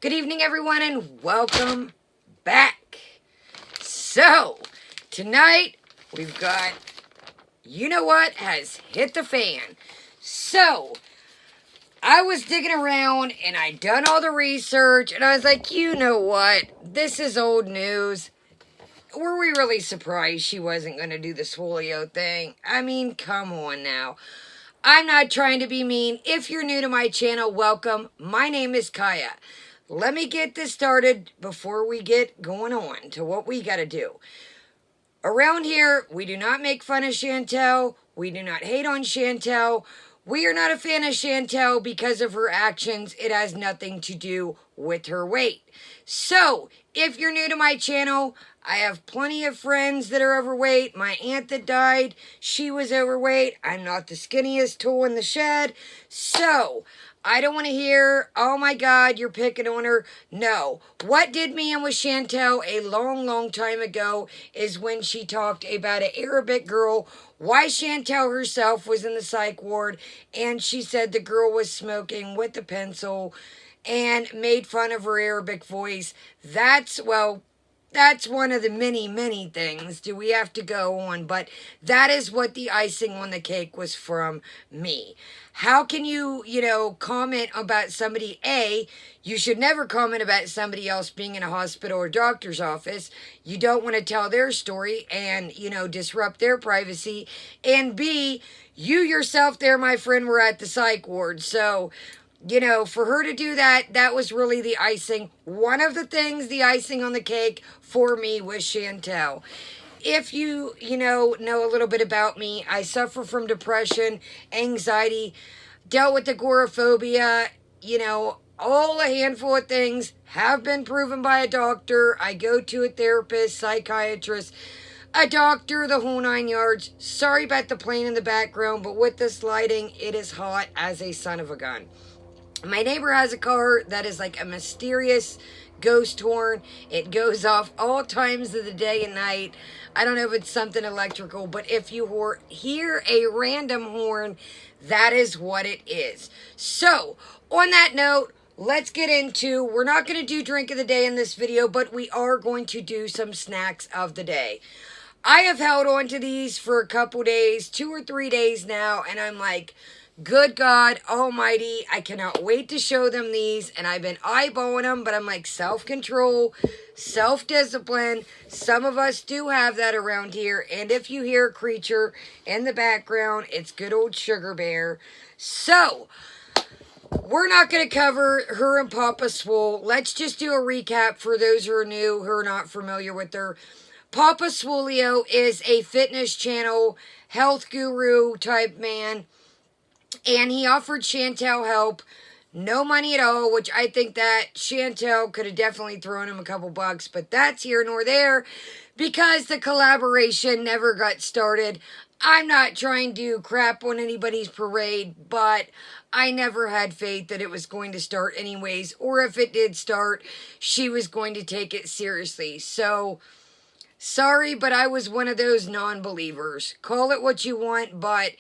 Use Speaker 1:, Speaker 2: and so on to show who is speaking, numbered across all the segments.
Speaker 1: Good evening, everyone, and welcome back. So, tonight, we've got, you know what, has hit the fan. So, I was digging around, and I'd done all the research, and I was like, you know what, this is old news. Were we really surprised she wasn't going to do the Swolio thing? I mean, come on now. I'm not trying to be mean. If you're new to my channel, welcome. My name is Kaya. Let me get this started before we get going on to what we got to do. Around here, we do not make fun of Chantel. We do not hate on Chantel. We are not a fan of Chantel because of her actions. It has nothing to do with her weight. So, if you're new to my channel, I have plenty of friends that are overweight. My aunt that died, she was overweight. I'm not the skinniest tool in the shed. So, I don't want to hear, oh my God, you're picking on her. No. What did me and with Chantel a long time ago is when she talked about an Arabic girl, why Chantel herself was in the psych ward, and she said the girl was smoking with a pencil and made fun of her Arabic voice. That's one of the many things do we have to go on, but that is what the icing on the cake was from me. How can you, comment about somebody? You should never comment about somebody else being in a hospital or doctor's office. You don't want to tell their story and, disrupt their privacy. And B, you yourself there, my friend, were at the psych ward. So, for her to do that, that was really the icing. One of the things, the icing on the cake for me was Chantel. If you, know a little bit about me, I suffer from depression, anxiety, dealt with agoraphobia, all a handful of things have been proven by a doctor. I go to a therapist, psychiatrist, a doctor, the whole 9 yards. Sorry about the plane in the background, but with this lighting, it is hot as a son of a gun. My neighbor has a car that is like a mysterious ghost horn. It goes off all times of the day and night. I don't know if it's something electrical, but if you hear a random horn, that is what it is. So, on that note, let's get into, we're not going to do drink of the day in this video, but we are going to do some snacks of the day. I have held on to these for a couple days, 2 or 3 days now, and I'm like, good God almighty, I cannot wait to show them these, and I've been eyeballing them, but I'm like, self-control, self-discipline. Some of us do have that around here, and if you hear a creature in the background, it's good old Sugar Bear. So, we're not going to cover her and Papa Swole. Let's just do a recap for those who are new, who are not familiar with her. Papa Swolio is a fitness channel, health guru type man. And he offered Chantel help, no money at all, which I think that Chantel could have definitely thrown him a couple bucks, but that's here nor there because the collaboration never got started. I'm not trying to crap on anybody's parade, but I never had faith that it was going to start anyways, or if it did start, she was going to take it seriously. So, sorry, but I was one of those non-believers. Call it what you want, but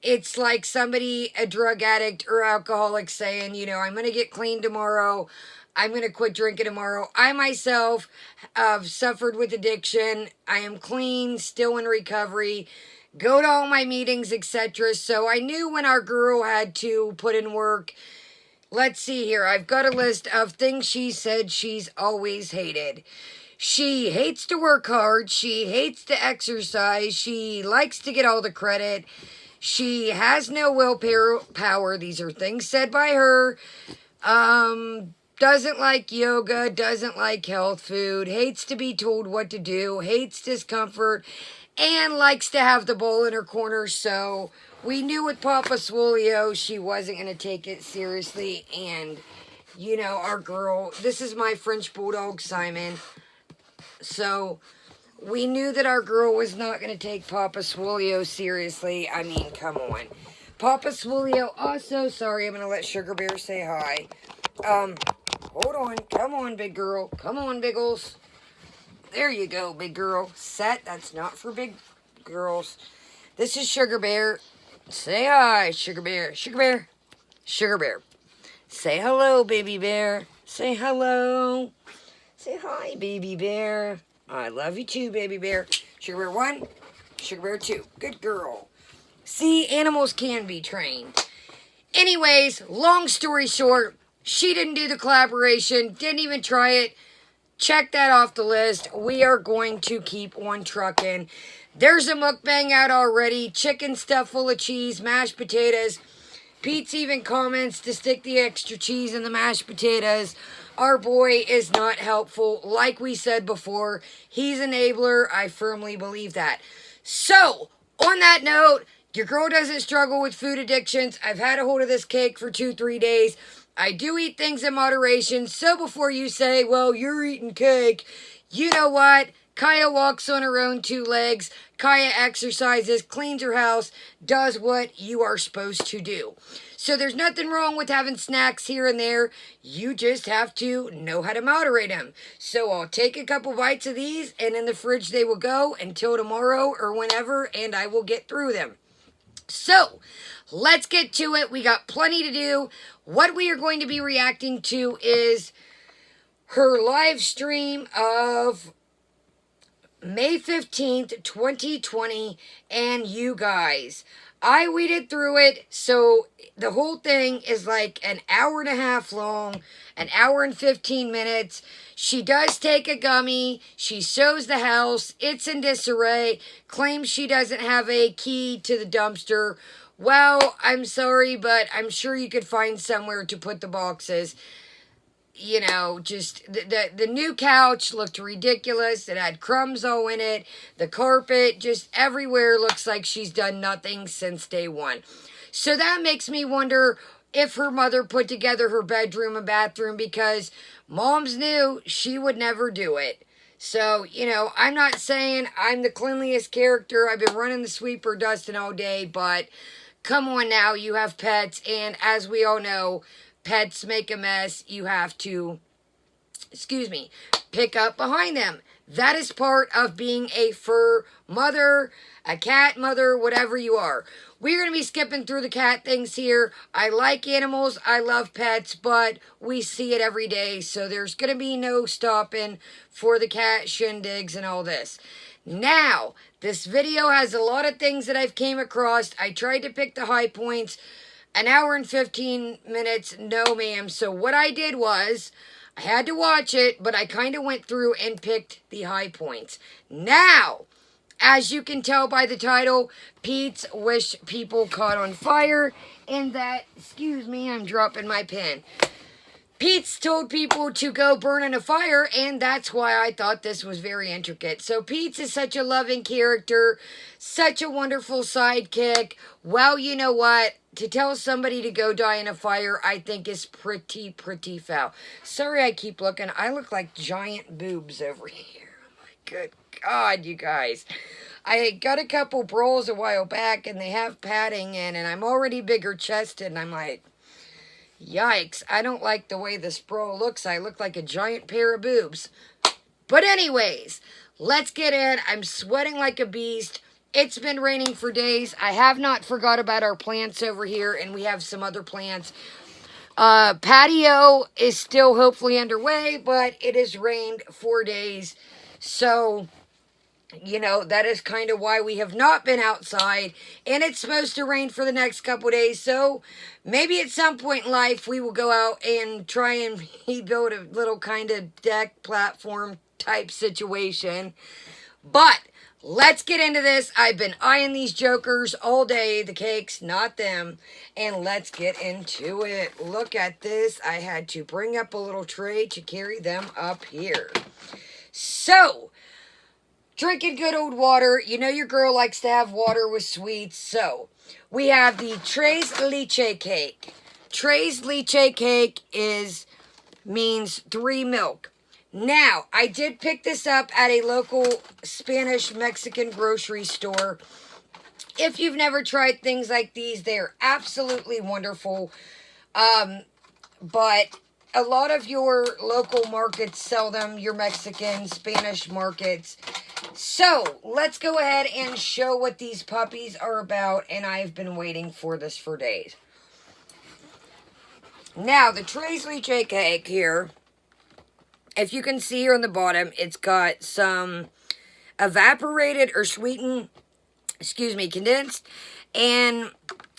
Speaker 1: it's like somebody, a drug addict or alcoholic saying, I'm going to get clean tomorrow. I'm going to quit drinking tomorrow. I myself have suffered with addiction. I am clean, still in recovery, go to all my meetings, etc. So I knew when our girl had to put in work. Let's see here. I've got a list of things she said she's always hated. She hates to work hard. She hates to exercise. She likes to get all the credit. She has no willpower. These are things said by her. Doesn't like yoga, doesn't like health food, hates to be told what to do, hates discomfort, and likes to have the ball in her corner. So we knew with Papa Swolio, she wasn't going to take it seriously. And, our girl, this is my French Bulldog, Simon. So we knew that our girl was not going to take Papa Swolio seriously. I mean, come on. Papa Swolio also, sorry, I'm going to let Sugar Bear say hi. Hold on. Come on, big girl. Come on, biggles. There you go, big girl. Set. That's not for big girls. This is Sugar Bear. Say hi, Sugar Bear. Sugar Bear. Sugar Bear. Say hello, baby bear. Say hello. Say hi, baby bear. I love you too, baby bear. Sugar Bear 1, Sugar Bear 2. Good girl. See, animals can be trained. Anyways, long story short, she didn't do the collaboration, didn't even try it. Check that off the list. We are going to keep on trucking. There's a mukbang out already. Chicken stuffed full of cheese, mashed potatoes. Peetz even comments to stick the extra cheese in the mashed potatoes. Our boy is not helpful. Like we said before, he's an enabler. I firmly believe that. So, on that note, your girl doesn't struggle with food addictions. I've had a hold of this cake for 2-3 days. I do eat things in moderation. So before you say, well, you're eating cake, you know what? Kaya walks on her own 2 legs. Kaya exercises, cleans her house, does what you are supposed to do. So there's nothing wrong with having snacks here and there. You just have to know how to moderate them. So I'll take a couple bites of these, and in the fridge they will go until tomorrow or whenever, and I will get through them. So, let's get to it. We got plenty to do. What we are going to be reacting to is her live stream of May 15th, 2020, and you guys. I weeded through it, so the whole thing is like an hour and a half long, an hour and 15 minutes. She does take a gummy. She shows the house. It's in disarray. Claims she doesn't have a key to the dumpster. Well, I'm sorry, but I'm sure you could find somewhere to put the boxes. You know, just the new couch looked ridiculous. It had crumbs all in it. The carpet, just everywhere looks like she's done nothing since day one. So that makes me wonder if her mother put together her bedroom and bathroom, because moms knew she would never do it. So, you know, I'm not saying I'm the cleanliest character. I've been running the sweeper dusting all day, but come on now, you have pets, and as we all know, pets make a mess. You have to, pick up behind them. That is part of being a fur mother, a cat mother, whatever you are. We're going to be skipping through the cat things here. I like animals. I love pets, but we see it every day, so there's going to be no stopping for the cat shindigs and all this. Now, this video has a lot of things that I've came across. I tried to pick the high points. An hour and 15 minutes, no ma'am. So what I did was, I had to watch it, but I kind of went through and picked the high points. Now, as you can tell by the title, Peetz Wish People Caught on Fire, and that, I'm dropping my pen. Peetz told people to go burn in a fire, and that's why I thought this was very intricate. So Peetz is such a loving character, such a wonderful sidekick. Well, you know what? To tell somebody to go die in a fire, I think is pretty foul. Sorry I keep looking. I look like giant boobs over here. Oh my good God, you guys. I got a couple brawls a while back, and they have padding in, and I'm already bigger chested, and I'm like, yikes, I don't like the way this bra looks. I look like a giant pair of boobs. But anyways, let's get in. I'm sweating like a beast. It's been raining for days. I have not forgot about our plants over here, and we have some other plants. Patio is still hopefully underway, but it has rained 4 days. So, you know, that is kind of why we have not been outside. And it's supposed to rain for the next couple of days. So, maybe at some point in life, we will go out and try and build a little kind of deck platform type situation. But let's get into this. I've been eyeing these jokers all day, the cakes, not them. And let's get into it. Look at this. I had to bring up a little tray to carry them up here. So, drinking good old water. You know your girl likes to have water with sweets. So, we have the Tres Leche cake. Tres Leche cake means 3 milk. Now, I did pick this up at a local Spanish-Mexican grocery store. If you've never tried things like these, they're absolutely wonderful. But a lot of your local markets sell them, your Mexican, Spanish markets. So, let's go ahead and show what these puppies are about, and I've been waiting for this for days. Now, the Tres Leche cake here, if you can see here on the bottom, it's got some evaporated or sweetened, condensed, and,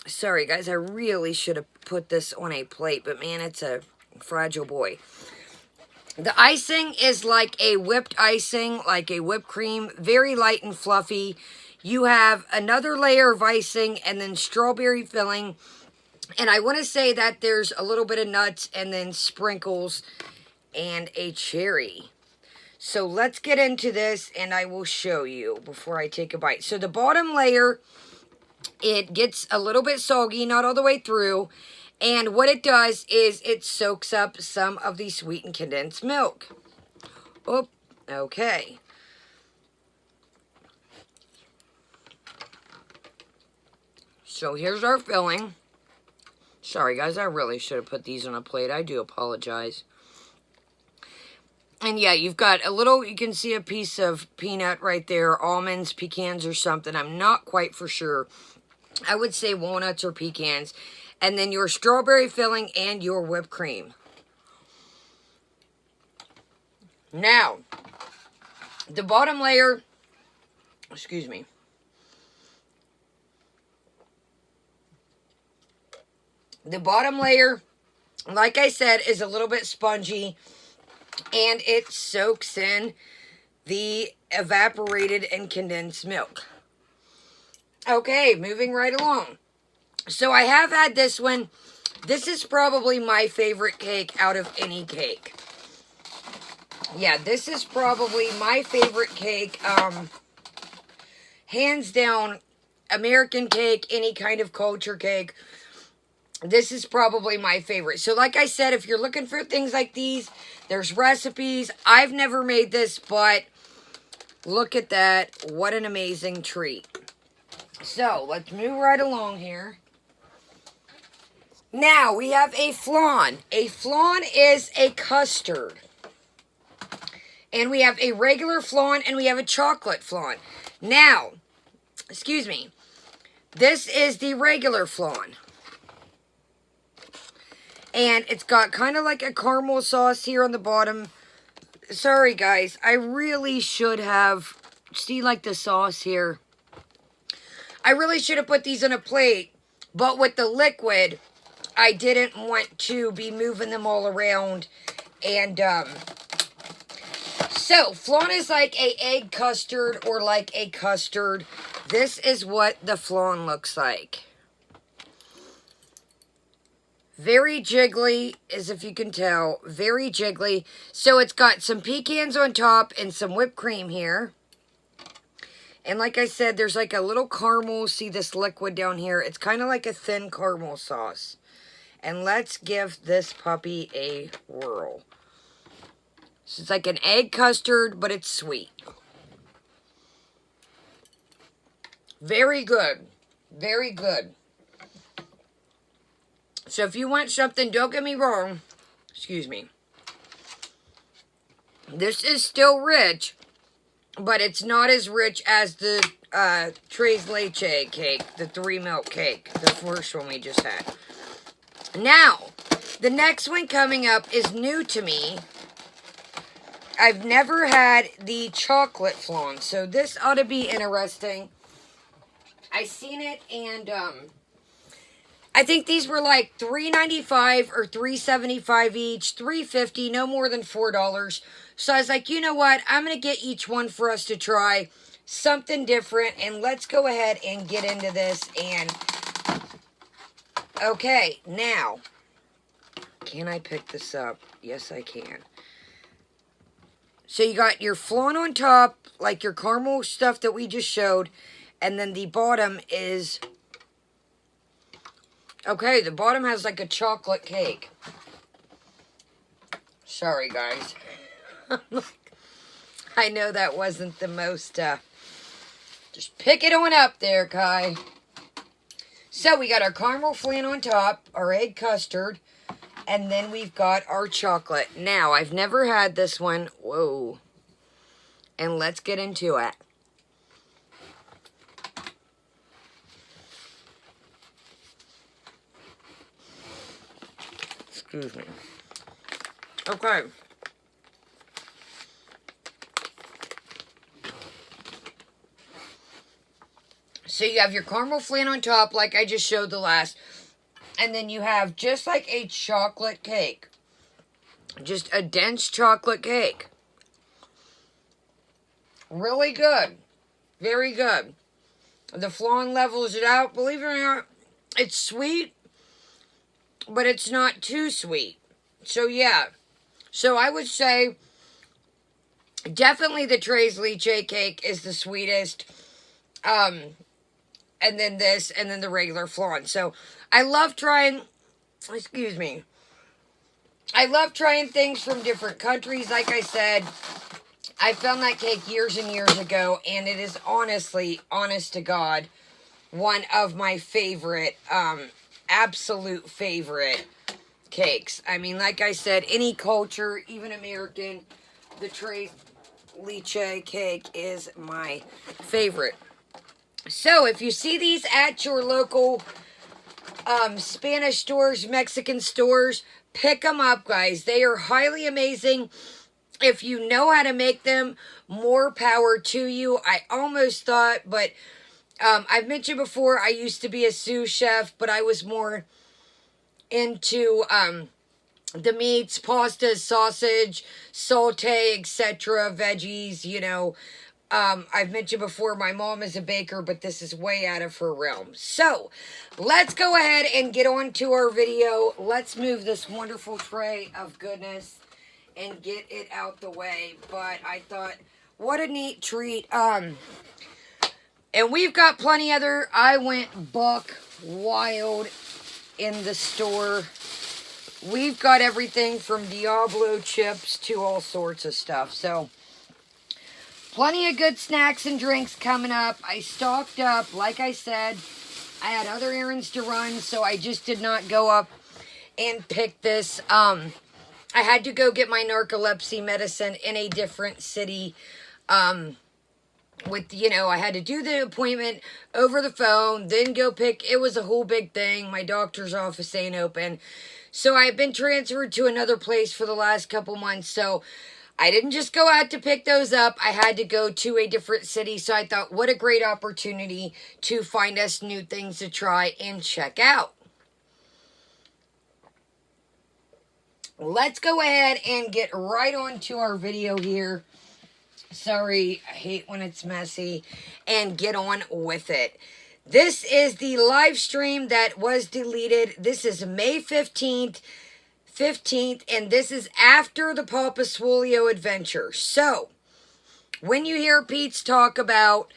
Speaker 1: sorry guys, I really should have put this on a plate, but man, it's a fragile boy. The icing is like a whipped icing, like a whipped cream, very light and fluffy. You have another layer of icing and then strawberry filling. And I want to say that there's a little bit of nuts and then sprinkles and a cherry. So let's get into this and I will show you before I take a bite. So the bottom layer, it gets a little bit soggy, not all the way through. And what it does is it soaks up some of the sweetened condensed milk. Oh, okay. So here's our filling. Sorry guys, I really should have put these on a plate. I do apologize. And yeah, you've got a little, you can see a piece of peanut right there, almonds, pecans or something. I'm not quite for sure. I would say walnuts or pecans. And then your strawberry filling and your whipped cream. Now, the bottom layer, the bottom layer, like I said, is a little bit spongy. And it soaks in the evaporated and condensed milk. Okay, moving right along. So I have had this one. This is probably my favorite cake out of any cake. Yeah, this is probably my favorite cake. Hands down, American cake, any kind of culture cake. This is probably my favorite. So like I said, if you're looking for things like these, there's recipes. I've never made this, but look at that. What an amazing treat. So let's move right along here. Now, we have a flan. A flan is a custard. And we have a regular flan and we have a chocolate flan. Now, this is the regular flan. And it's got kind of like a caramel sauce here on the bottom. Sorry, guys. I really should have, see like the sauce here. I really should have put these on a plate. But with the liquid, I didn't want to be moving them all around. And, so, flan is like a egg custard or like a custard. This is what the flan looks like. Very jiggly, as if you can tell. Very jiggly. So, it's got some pecans on top and some whipped cream here. And like I said, there's like a little caramel. See this liquid down here? It's kind of like a thin caramel sauce. And let's give this puppy a whirl. So it's like an egg custard, but it's sweet. Very good. Very good. So if you want something, don't get me wrong. This is still rich, but it's not as rich as the Tres Leche cake, the 3-milk cake, the first one we just had. Now, the next one coming up is new to me. I've never had the chocolate flan, so this ought to be interesting. I seen it, and I think these were like $3.95 or $3.75 each, $3.50, no more than $4. So I was like, you know what? I'm going to get each one for us to try something different, and let's go ahead and get into this. And okay, now, can I pick this up? Yes, I can. So you got your flan on top, like your caramel stuff that we just showed. And then the bottom is, okay, the bottom has like a chocolate cake. Sorry, guys. I know that wasn't the most, just pick it on up there, Kai. So we got our caramel flan on top, our egg custard, and then we've got our chocolate. Now, I've never had this one. Whoa. And let's get into it. Excuse me. Okay. So you have your caramel flan on top, like I just showed the last. And then you have just like a chocolate cake. Just a dense chocolate cake. Really good. Very good. The flan levels it out. Believe it or not, it's sweet, but it's not too sweet. So yeah. So I would say definitely the Tres Leche cake is the sweetest. And then this, and then the regular flan. So I love trying, excuse me, I love trying things from different countries. Like I said, I found that cake years and years ago, and it is honestly, honest to God, one of my favorite, absolute favorite cakes. I mean, like I said, any culture, even American, the Tres Leche cake is my favorite. So, if you see these at your local Spanish stores, Mexican stores, pick them up, guys. They are highly amazing. If you know how to make them, more power to you. I almost thought, but I've mentioned before, I used to be a sous chef, but I was more into the meats, pastas, sausage, saute, etc., veggies, you know. I've mentioned before, my mom is a baker, but this is way out of her realm. So, let's go ahead and get on to our video. Let's move this wonderful tray of goodness and get it out the way. But I thought, what a neat treat. And we've got plenty other. I went buck wild in the store. We've got everything from Diablo chips to all sorts of stuff. So, plenty of good snacks and drinks coming up. I stocked up. Like I said, I had other errands to run, so I just did not go up and pick this. I had to go get my narcolepsy medicine in a different city. With, you know, I had to do the appointment over the phone, then go pick. It was a whole big thing. My doctor's office ain't open. So I've been transferred to another place for the last couple months, so I didn't just go out to pick those up. I had to go to a different city. So I thought, what a great opportunity to find us new things to try and check out. Let's go ahead and get right on to our video here. Sorry, I hate when it's messy. And get on with it. This is the live stream that was deleted. This is May 15th. And this is after the Papa Swolio adventure. So, when you hear Peetz talk about,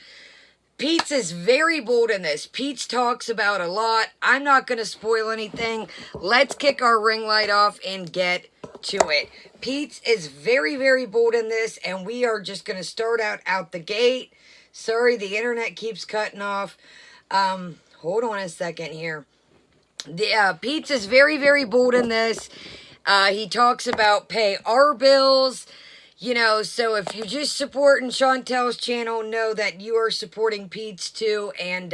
Speaker 1: Peetz is very bold in this. Peetz talks about a lot. I'm not going to spoil anything. Let's kick our ring light off and get to it. Peetz is very, very bold in this, and we are just going to start out the gate. Sorry, the internet keeps cutting off. Hold on a second here. Peetz is very, very bold in this. He talks about pay our bills, you know, so if you're just supporting Chantel's channel, know that you are supporting Peetz too, and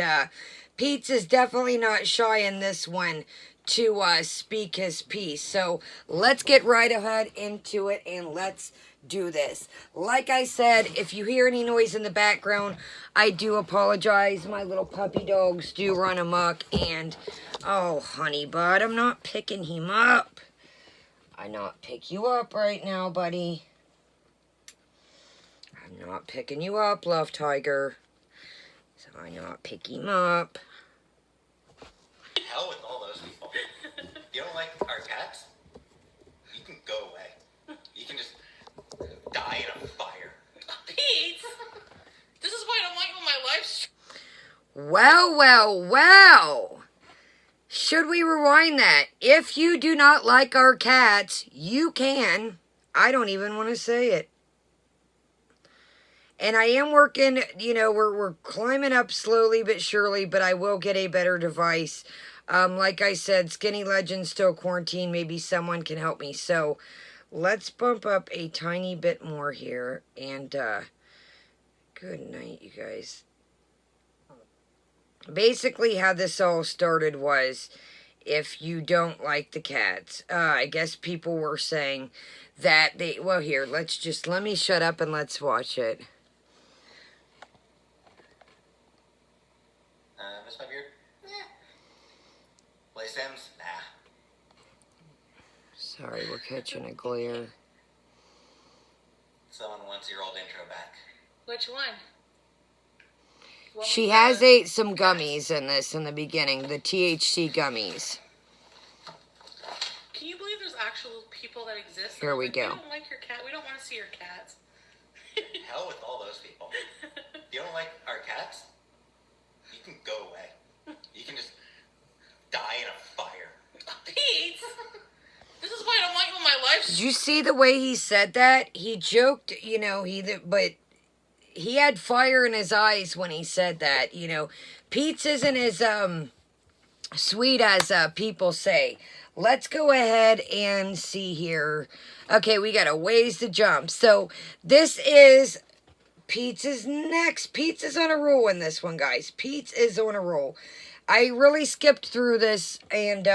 Speaker 1: Peetz is definitely not shy in this one to speak his piece. So let's get right ahead into it and let's do this. Like I said, if you hear any noise in the background, I do apologize. My little puppy dogs do run amok, and oh, honey bud, I'm not picking him up. I not pick you up right now, buddy. I'm not picking you up, love tiger. So I not pick him up.
Speaker 2: Hell with all those people. You don't like our cats? You can go away. You can just die in a fire.
Speaker 3: Peetz! This is why I don't like on my life.
Speaker 1: Well. Should we rewind that? If you do not like our cats, you can. I don't even want to say it. And I am working, you know, we're climbing up slowly but surely, but I will get a better device. Like I said, Skinny Legends still quarantined. Maybe someone can help me. So, let's bump up a tiny bit more here. And, good night, you guys. Basically, how this all started was, if you don't like the cats. I guess people were saying that they... Well, here, let me shut up and let's watch it.
Speaker 2: Miss my beard? Yeah. Play Sims? Nah.
Speaker 1: Sorry, we're catching a glare.
Speaker 2: Someone wants your old intro back.
Speaker 3: Which one?
Speaker 1: She has ate some gummies in this in the beginning, the THC gummies.
Speaker 3: Can you believe there's actual people that exist?
Speaker 1: Here we
Speaker 3: Like,
Speaker 1: go.
Speaker 3: We don't like your cat. We don't want to see your cats.
Speaker 2: Hell with all those people. If you don't like our cats, you can go away. You can just die in a fire.
Speaker 3: Peetz! This is why I don't want you in my life.
Speaker 1: Did you see the way he said that? He joked, but he had fire in his eyes when he said that, Peetz isn't as sweet as people say. Let's go ahead and see here. Okay, we got a ways to jump. So this is Peetz's next. Peetz is on a roll in this one, guys. Peetz is on a roll. I really skipped through this and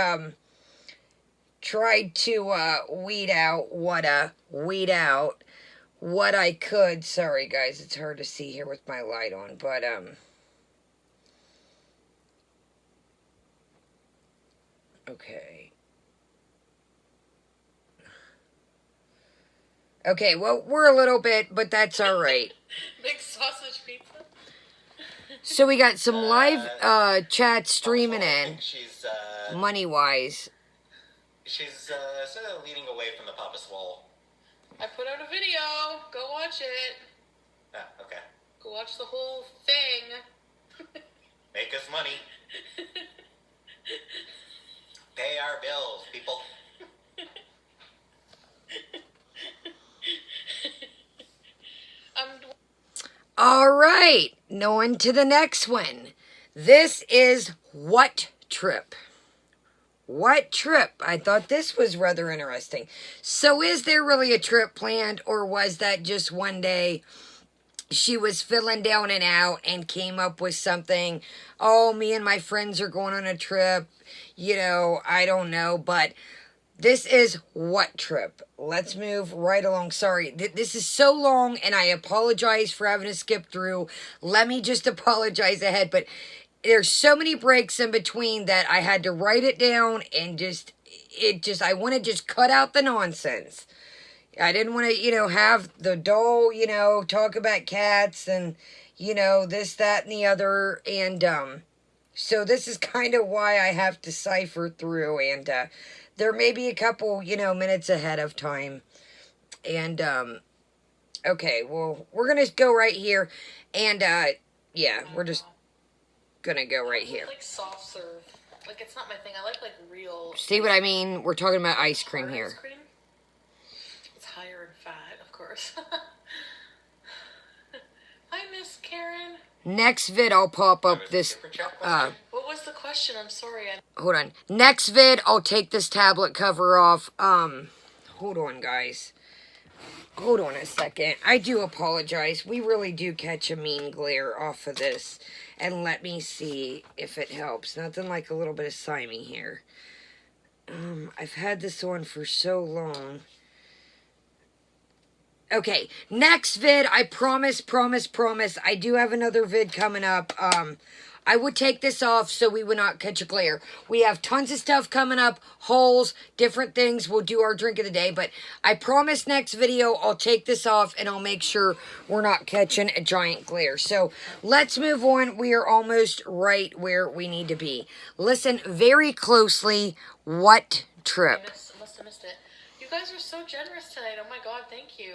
Speaker 1: tried to weed out what I could. Sorry, guys, it's hard to see here with my light on, but okay, well, we're a little bit, but that's all right.
Speaker 3: Big sausage pizza.
Speaker 1: So we got some live chat streaming in,
Speaker 2: She's,
Speaker 1: money-wise.
Speaker 2: she's sort of leaning away from the Papa Swole.
Speaker 3: I put out a video. Go watch it.
Speaker 2: Oh, okay.
Speaker 3: Go watch the whole thing.
Speaker 2: Make us money. Pay our bills, people.
Speaker 1: All right, on to the next one. This is What Trip? What trip? I thought this was rather interesting. So is there really a trip planned, or was that just one day she was feeling down and out and came up with something? Oh, me and my friends are going on a trip. I don't know, but this is What Trip? Let's move right along. Sorry, this is so long, and I apologize for having to skip through. Let me just apologize ahead, but there's so many breaks in between that I had to write it down and I want to just cut out the nonsense. I didn't want to, have the doll, talk about cats and, this, that, and the other. And, so this is kind of why I have to cipher through, and, there may be a couple, minutes ahead of time. And, okay, well, we're going to go right here. And, yeah, we're just gonna go right here.
Speaker 3: Like soft serve. Like, it's not my thing. I like real...
Speaker 1: See what I mean? We're talking about ice cream here.
Speaker 3: Ice cream? It's higher in fat, of course. Hi, Miss Karen.
Speaker 1: Next vid, I'll pop up this...
Speaker 3: What was the question? I'm sorry.
Speaker 1: Hold on. Next vid, I'll take this tablet cover off. Hold on, guys. Hold on a second. I do apologize. We really do catch a mean glare off of this. And let me see if it helps. Nothing like a little bit of Simey here. I've had this on for so long. Okay, next vid, I promise. I do have another vid coming up. I would take this off so we would not catch a glare. We have tons of stuff coming up, hauls, different things. We'll do our drink of the day, but I promise next video I'll take this off and I'll make sure we're not catching a giant glare. So let's move on. We are almost right where we need to be. Listen very closely. What trip?
Speaker 3: I must have missed it. You guys are so generous tonight. Oh my God, thank you.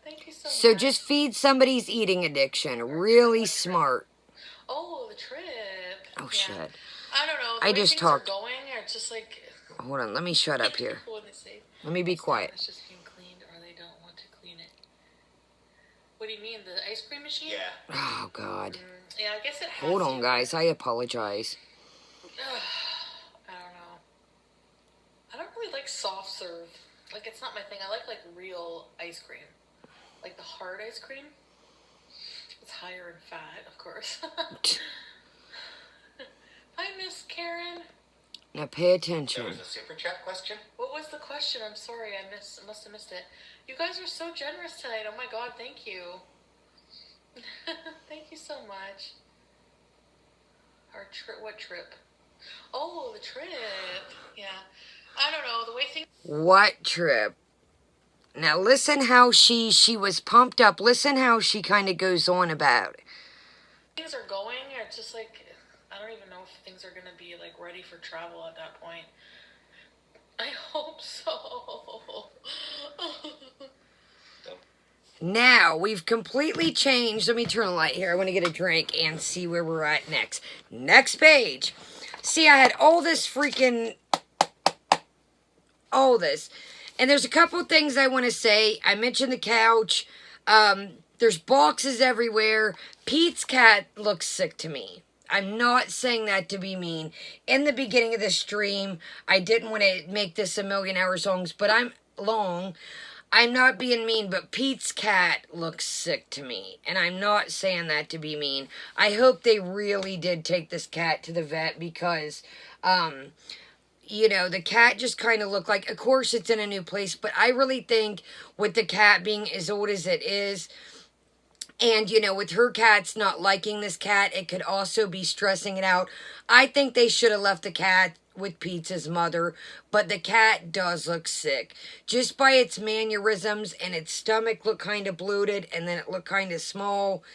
Speaker 3: Thank you so much.
Speaker 1: So just feed somebody's eating addiction. Really smart.
Speaker 3: Oh, the trip.
Speaker 1: Oh, shit.
Speaker 3: I don't know.
Speaker 1: I just talked.
Speaker 3: Going, or it's just like...
Speaker 1: Hold on, let me shut up here. Let me be quiet.
Speaker 3: It's just being cleaned, or they don't want to clean it. What do you mean, the ice cream machine?
Speaker 2: Yeah.
Speaker 1: Oh, God.
Speaker 3: Yeah, I guess it has
Speaker 1: Hold on, guys. I apologize.
Speaker 3: I don't know. I don't really like soft serve. Like, it's not my thing. I like real ice cream. Like the hard ice cream. It's higher in fat, of course. Hi, Miss Karen?
Speaker 1: Now pay attention.
Speaker 2: There was a super chat question.
Speaker 3: What was the question? I'm sorry, must have missed it. You guys are so generous tonight. Oh my god, thank you. Thank you so much. Our trip, what trip? Oh, the trip. Yeah. I don't know, the way things...
Speaker 1: What trip? Now listen how she was pumped up. Listen how she kind of goes on about it.
Speaker 3: Things are going, it's just like, I don't even know if things are going to be like ready for travel at that point. I hope so.
Speaker 1: Now, we've completely changed. Let me turn the light here. I want to get a drink and see where we're at next. Next page. See, I had all this. And there's a couple things I want to say. I mentioned the couch. There's boxes everywhere. Pete's cat looks sick to me. I'm not saying that to be mean. In the beginning of the stream, I didn't want to make this 1,000,000 hours long, but I'm not being mean, but Pete's cat looks sick to me. And I'm not saying that to be mean. I hope they really did take this cat to the vet because, you know, the cat just kind of looked like, of course it's in a new place, but I really think with the cat being as old as it is, and, you know, with her cats not liking this cat, it could also be stressing it out. I think they should have left the cat with Pete's mother, but the cat does look sick. Just by its mannerisms and its stomach looked kind of bloated and then it looked kind of small.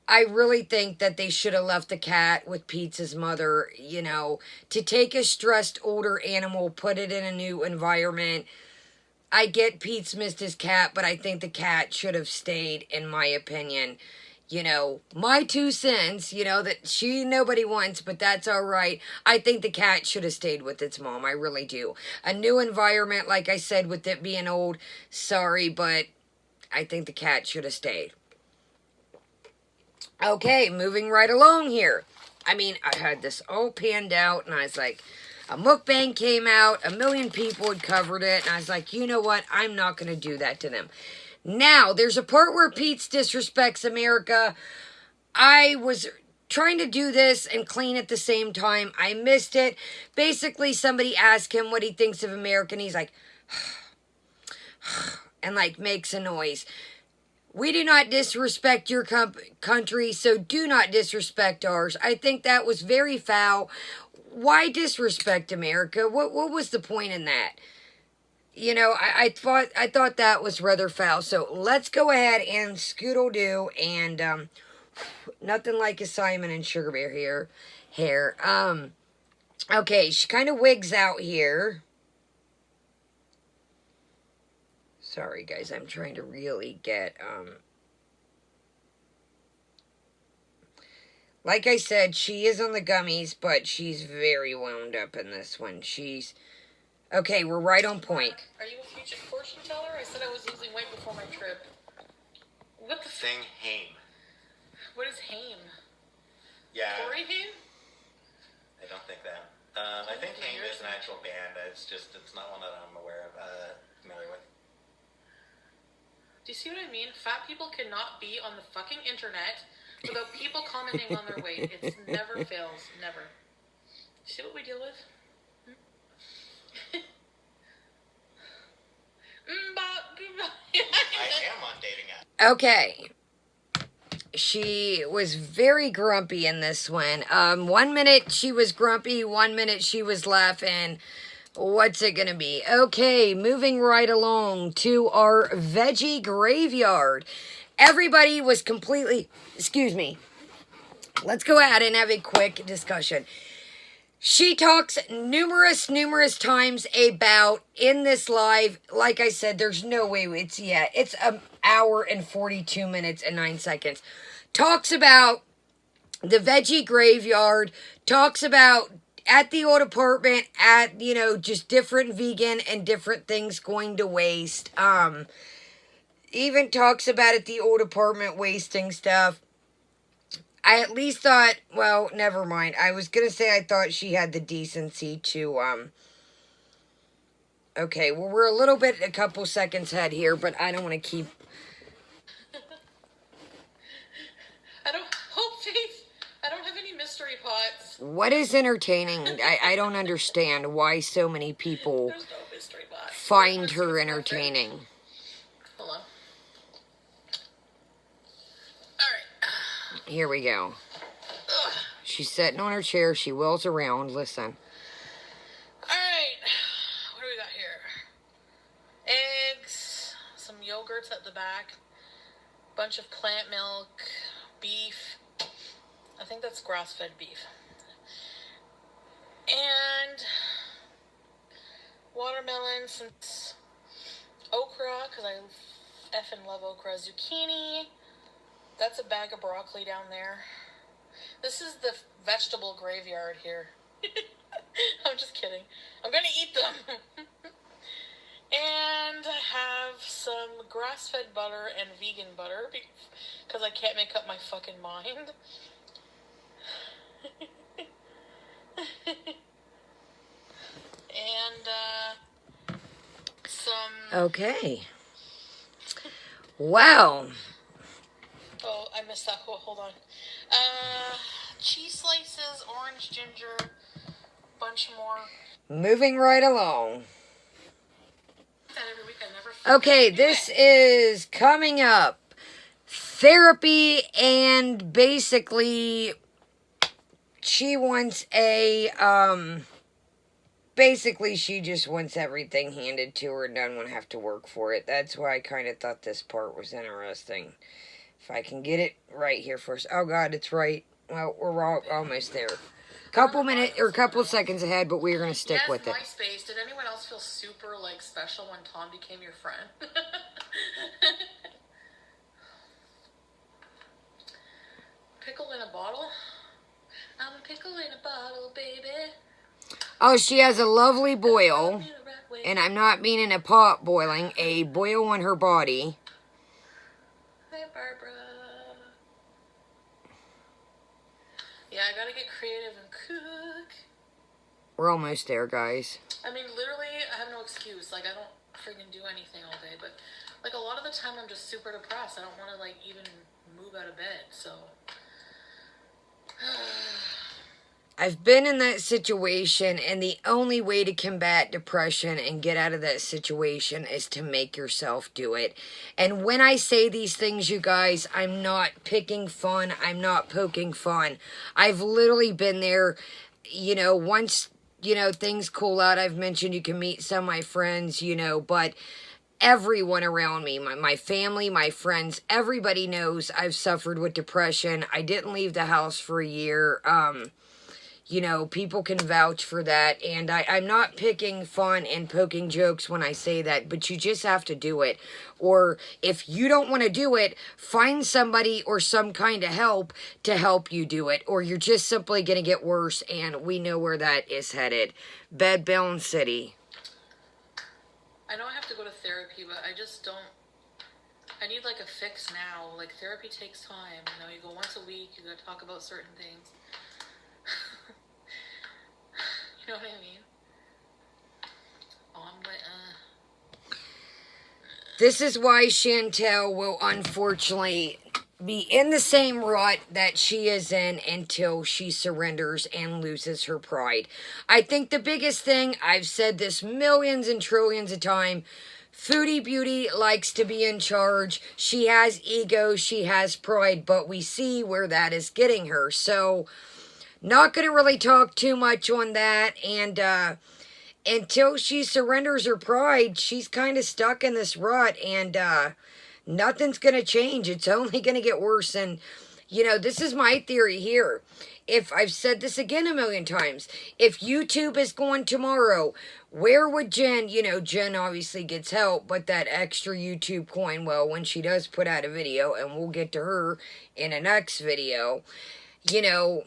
Speaker 1: I really think that they should have left the cat with Pete's mother, you know, to take a stressed older animal, put it in a new environment. I get Pete's missed his cat, but I think the cat should have stayed, in my opinion. You know, my 2 cents, you know, that nobody wants, but that's all right. I think the cat should have stayed with its mom. I really do. A new environment, like I said, with it being old, sorry, but I think the cat should have stayed. Okay, moving right along here. I mean, I had this all panned out, and I was like, a mukbang came out, 1,000,000 people had covered it, and I was like, you know what? I'm not going to do that to them. Now, there's a part where Peetz disrespects America. I was trying to do this and clean at the same time. I missed it. Basically, somebody asked him what he thinks of America, and he's like, and like makes a noise. We do not disrespect your country, so do not disrespect ours. I think that was very foul. Why disrespect America? What was the point in that? You know, I thought that was rather foul. So let's go ahead and scoodle-doo and nothing like a Simon and Sugar Bear hair. Okay, she kind of wigs out here. Sorry, guys, I'm trying to really get, like I said, she is on the gummies, but she's very wound up in this one. Okay, we're right on point.
Speaker 3: Are you a future fortune teller? I said I was losing weight before my trip. What the
Speaker 2: Thing Haim.
Speaker 3: What is Haim?
Speaker 2: Yeah.
Speaker 3: Gory Haim?
Speaker 2: I don't think that. I think Haim is an actual band. It's not one that I'm familiar with.
Speaker 3: Do you see what I mean? Fat people cannot be on the fucking internet without people commenting on their weight. It never fails. Never. See what we deal with?
Speaker 2: I am on dating app.
Speaker 1: Okay. She was very grumpy in this one. 1 minute she was grumpy, 1 minute she was laughing. What's it gonna be? Okay, moving right along to our veggie graveyard. Everybody was completely... Excuse me. Let's go ahead and have a quick discussion. She talks numerous times about, in this live, like I said, there's no way it's 1 hour and 42 minutes and 9 seconds. Talks about the veggie graveyard, talks about at the old apartment, at, you know, just different vegan and different things going to waste. Even talks about at the old apartment wasting stuff. I at least thought, well, never mind. I was going to say I thought she had the decency to, okay, well, we're a couple seconds ahead here, but I don't want to keep...
Speaker 3: I don't have any mystery pots.
Speaker 1: What is entertaining? I don't understand why so many people
Speaker 3: There's no mystery box.
Speaker 1: find her entertaining.
Speaker 3: Hold on. Alright.
Speaker 1: Here we go. She's sitting on her chair. She wheels around. Listen.
Speaker 3: Alright. What do we got here? Eggs. Some yogurts at the back. Bunch of plant milk. Beef. I think that's grass-fed beef. And watermelon, some okra, because I effing love okra. Zucchini. That's a bag of broccoli down there. This is the vegetable graveyard here. I'm just kidding. I'm gonna eat them. And I have some grass-fed butter and vegan butter because I can't make up my fucking mind. And some...
Speaker 1: Okay. Wow.
Speaker 3: Oh, I missed that. Hold on. Cheese slices, orange ginger, bunch more.
Speaker 1: Moving right along.
Speaker 3: That every week I never
Speaker 1: Okay, this is coming up. Therapy, and basically she wants a, basically she just wants everything handed to her and doesn't want to have to work for it. That's why I kind of thought this part was interesting. If I can get it right here first. Oh God, it's right. Well, we're all almost there. Couple seconds ahead, but we're going to stick with it.
Speaker 3: MySpace. Did anyone else feel super, like, special when Tom became your friend? Pickle in a bottle? I'm a pickle in a bottle, baby.
Speaker 1: Oh, she has a lovely boil, and I'm not meaning a pot boiling, a boil on her body.
Speaker 3: Hey, Barbara. Yeah, I gotta get creative and cook.
Speaker 1: We're almost there, guys.
Speaker 3: I mean, literally, I have no excuse. Like, I don't freaking do anything all day. But, like, a lot of the time, I'm just super depressed. I don't want to, like, even move out of bed. So...
Speaker 1: I've been in that situation, and the only way to combat depression and get out of that situation is to make yourself do it. And when I say these things, you guys, I'm not picking fun. I'm not poking fun. I've literally been there, you know, once, you know, things cool out. I've mentioned you can meet some of my friends, you know, but everyone around me, my family, my friends, everybody knows I've suffered with depression. I didn't leave the house for a year. You know, people can vouch for that, and I'm not picking fun and poking jokes when I say that, but you just have to do it. Or if you don't want to do it, find somebody or some kind of help to help you do it, or you're just simply going to get worse, and we know where that is headed. Bedbound City.
Speaker 3: I know I have to go to therapy, but I just don't... I need, like, a fix now. Like, therapy takes time. You know, you go once a week, you gotta talk about certain things. You know what I mean?
Speaker 1: This is why Chantel will unfortunately be in the same rut that she is in until she surrenders and loses her pride. I think the biggest thing, I've said this millions and trillions of times, Foodie Beauty likes to be in charge. She has ego, she has pride, but we see where that is getting her. So, not going to really talk too much on that, and until she surrenders her pride, she's kind of stuck in this rut, and nothing's going to change. It's only going to get worse, and, you know, this is my theory here. If I've said this again a million times, if YouTube is going tomorrow, where would Jen, you know, Jen obviously gets help, but that extra YouTube coin, well, when she does put out a video, and we'll get to her in a next video, you know,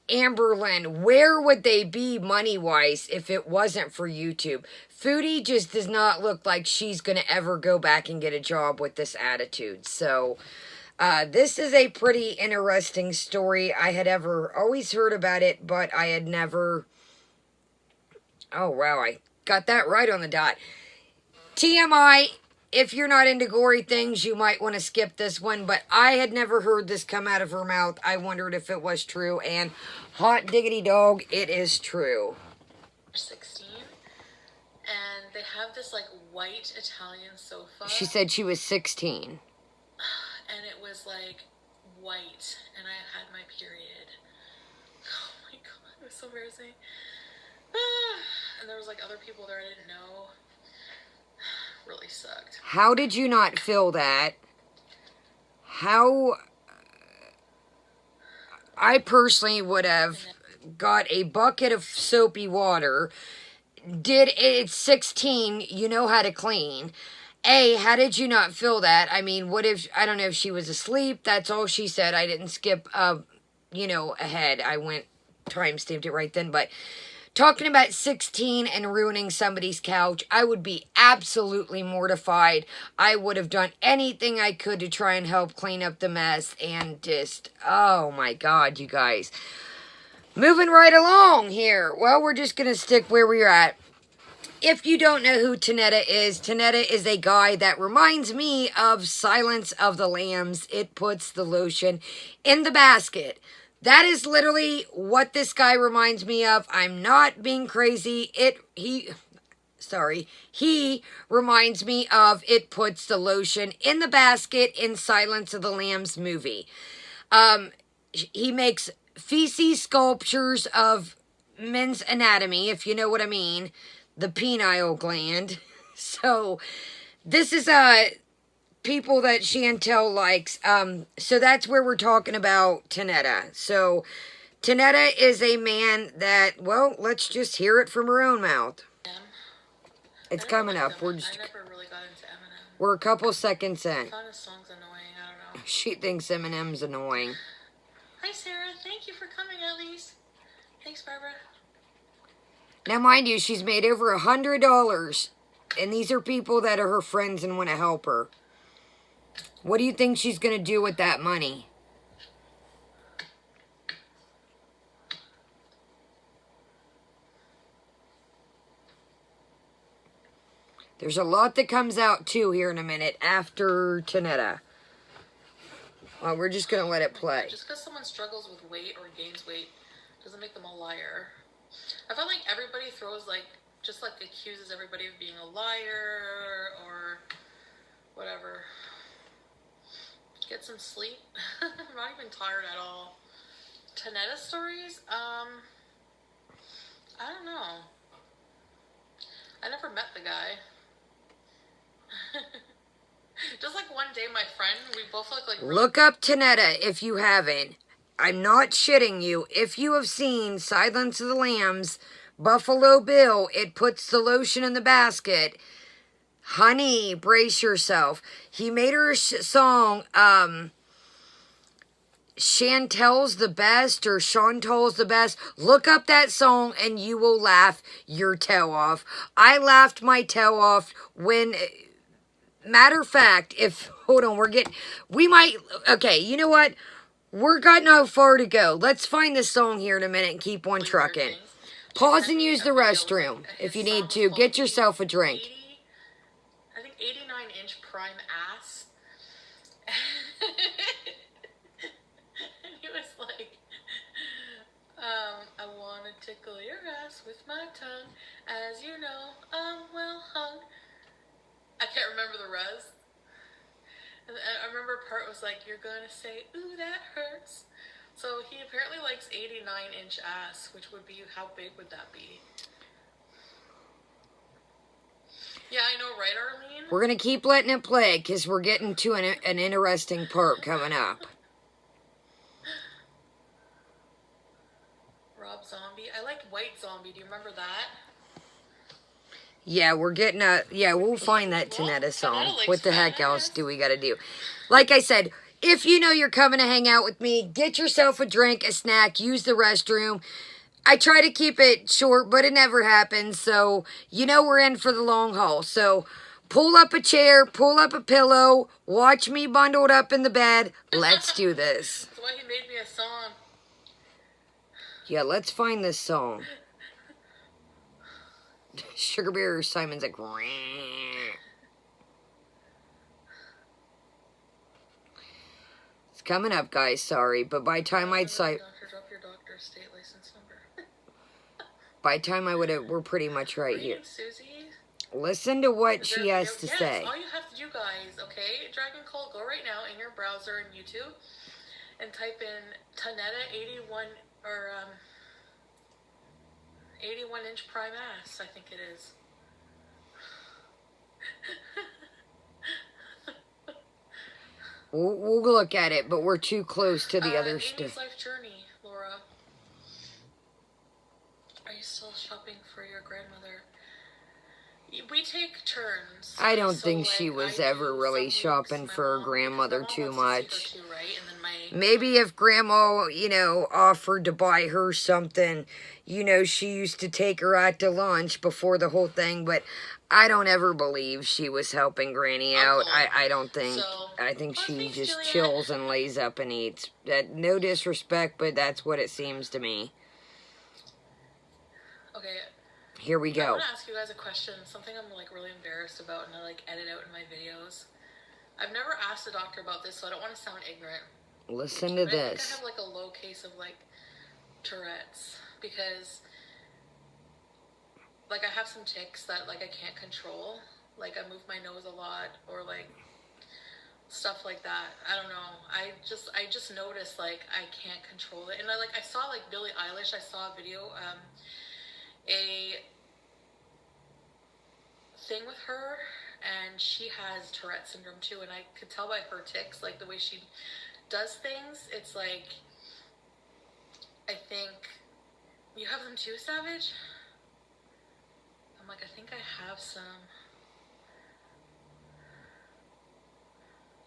Speaker 1: Amberlyn, where would they be money-wise if it wasn't for YouTube? Foodie just does not look like she's going to ever go back and get a job with this attitude. So, this is a pretty interesting story. I had always heard about it, but I had never... Oh, wow, I got that right on the dot. TMI, if you're not into gory things, you might want to skip this one. But I had never heard this come out of her mouth. I wondered if it was true. And hot diggity dog, it is true.
Speaker 3: 16. And they have this, like, white Italian sofa.
Speaker 1: She said she was 16.
Speaker 3: And it was, like, white. And I had my period. Oh, my God. It was so embarrassing. And there was, like, other people there I didn't know. Really sucked.
Speaker 1: How did you not feel that? How... I personally would have got a bucket of soapy water. It's 16, you know how to clean. How did you not feel that? I mean, what if, I don't know if she was asleep. That's all she said. I didn't skip, ahead. I went, time-stamped it right then. But talking about 16 and ruining somebody's couch, I would be absolutely mortified. I would have done anything I could to try and help clean up the mess. And just, oh my God, you guys. Moving right along here. Well, we're just going to stick where we're at. If you don't know who Tonetta is a guy that reminds me of Silence of the Lambs. It puts the lotion in the basket. That is literally what this guy reminds me of. I'm not being crazy. He reminds me of It Puts the Lotion in the Basket in Silence of the Lambs movie. He makes feces sculptures of men's anatomy, if you know what I mean. The pineal gland. So, this is people that Chantel likes. So that's where we're talking about Tonetta. So, Tonetta is a man that, well, let's just hear it from her own mouth. It's coming up.
Speaker 3: I never really got into Eminem.
Speaker 1: We're a couple seconds in.
Speaker 3: I thought his song's annoying. I don't know.
Speaker 1: She thinks Eminem's annoying.
Speaker 3: Hi, Sarah. Thank you for coming, Elise. Thanks, Barbara.
Speaker 1: Now, mind you, she's made over $100. And these are people that are her friends and want to help her. What do you think she's going to do with that money? There's a lot that comes out, too, here in a minute after Tonetta. Well, we're just going to let it play.
Speaker 3: Just because someone struggles with weight or gains weight doesn't make them a liar. I feel like everybody throws, just accuses everybody of being a liar or whatever. Get some sleep. I'm not even tired at all. Tonetta stories? I don't know. I never met the guy. Just one day, my friend, we both look like...
Speaker 1: Look up Tonetta if you haven't. I'm not shitting you. If you have seen Silence of the Lambs, Buffalo Bill, It Puts the Lotion in the Basket. Honey, brace yourself. He made her a song, Chantel's the best or Chantal's the best. Look up that song and you will laugh your tail off. I laughed my tail off when... Matter of fact, okay, you know what? We're got no far to go. Let's find this song here in a minute and keep on trucking. Pause and use the restroom if you need to. Get yourself a drink.
Speaker 3: I think 89-inch prime ass. And he was like, I want to tickle your ass with my tongue. As you know, I'm well hung. I can't remember the rest. And I remember a part was like, you're gonna say, ooh, that hurts. So he apparently likes 89-inch ass, which would be, how big would that be? Yeah, I know, right, Arlene?
Speaker 1: We're gonna keep letting it play, because we're getting to an interesting part coming up.
Speaker 3: Rob Zombie. I like White Zombie. Do you remember that?
Speaker 1: Yeah, we'll find that Tonetta song. What the heck else do we gotta do? Like I said, if you know you're coming to hang out with me, get yourself a drink, a snack, use the restroom. I try to keep it short, but it never happens, so you know we're in for the long haul. So pull up a chair, pull up a pillow, watch me bundled up in the bed. Let's do this.
Speaker 3: That's why he made me a song.
Speaker 1: Yeah, let's find this song. Sugar Bear Simon's like, coming up, guys. Sorry, but by time I'd say,
Speaker 3: Doctor, drop your doctor's state license number.
Speaker 1: by time I would have, we're pretty much right here.
Speaker 3: Susie?
Speaker 1: Listen to what she has to say.
Speaker 3: All you have to do, guys, okay? Dragon Cult, go right now in your browser and YouTube and type in Tonetta 81 or 81-inch prime ass, I think it is.
Speaker 1: We'll look at it, but we're too close to the other
Speaker 3: Amy's
Speaker 1: stuff.
Speaker 3: life journey, Laura. Are you still shopping for your grandmother? We take turns.
Speaker 1: I don't
Speaker 3: So,
Speaker 1: think
Speaker 3: like,
Speaker 1: she was
Speaker 3: I
Speaker 1: ever
Speaker 3: do
Speaker 1: really
Speaker 3: some
Speaker 1: shopping
Speaker 3: weeks,
Speaker 1: for
Speaker 3: my
Speaker 1: her
Speaker 3: mom-
Speaker 1: grandmother
Speaker 3: because
Speaker 1: too
Speaker 3: my mom wants
Speaker 1: much.
Speaker 3: to see her too, right? And then my
Speaker 1: Maybe if Grandma, you know, offered to buy her something, you know, she used to take her out to lunch before the whole thing, but I don't ever believe she was helping Granny out.
Speaker 3: Uncle.
Speaker 1: I don't think.
Speaker 3: So,
Speaker 1: I think
Speaker 3: oh,
Speaker 1: she
Speaker 3: thanks,
Speaker 1: just
Speaker 3: Juliet.
Speaker 1: chills and lays up and eats. No disrespect, but that's what it seems to me.
Speaker 3: Okay.
Speaker 1: Here we
Speaker 3: I
Speaker 1: go.
Speaker 3: want to ask you guys a question. Something I'm like really embarrassed about, and I like edit out in my videos. I've never asked a doctor about this, so I don't want to sound ignorant.
Speaker 1: Listen to
Speaker 3: But I think I
Speaker 1: this.
Speaker 3: have like a low case of like Tourette's because like I have some tics that like I can't control. Like I move my nose a lot or like stuff like that. I don't know. I just noticed like I can't control it. And I saw like Billie Eilish. I saw a video, a thing with her, and she has Tourette syndrome too. And I could tell by her tics, like the way she does things. It's like, I think you have them too, Savage. I'm like, I think I have some.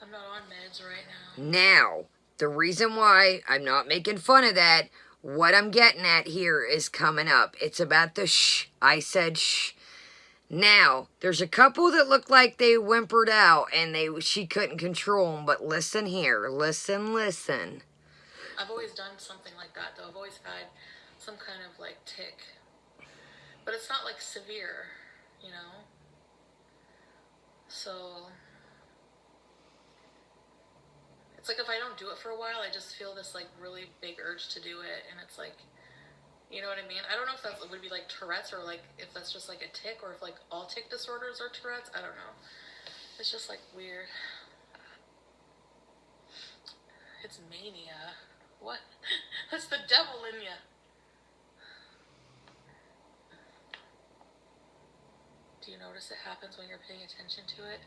Speaker 3: I'm not on meds right now.
Speaker 1: Now, the reason why I'm not making fun of that, what I'm getting at here is coming up. It's about the shh. I said shh. Now, there's a couple that look like they whimpered out and she couldn't control them, but listen here. Listen.
Speaker 3: I've always done something like that, though. I've always had some kind of, like, tic. But it's not, like, severe, you know? So it's like if I don't do it for a while, I just feel this, like, really big urge to do it. And it's like, you know what I mean? I don't know if that would be, like, Tourette's or, like, if that's just, like, a tic or if, like, all tic disorders are Tourette's. I don't know. It's just, like, weird. It's mania. What? That's the devil in you. Do you notice it happens when you're paying attention to it?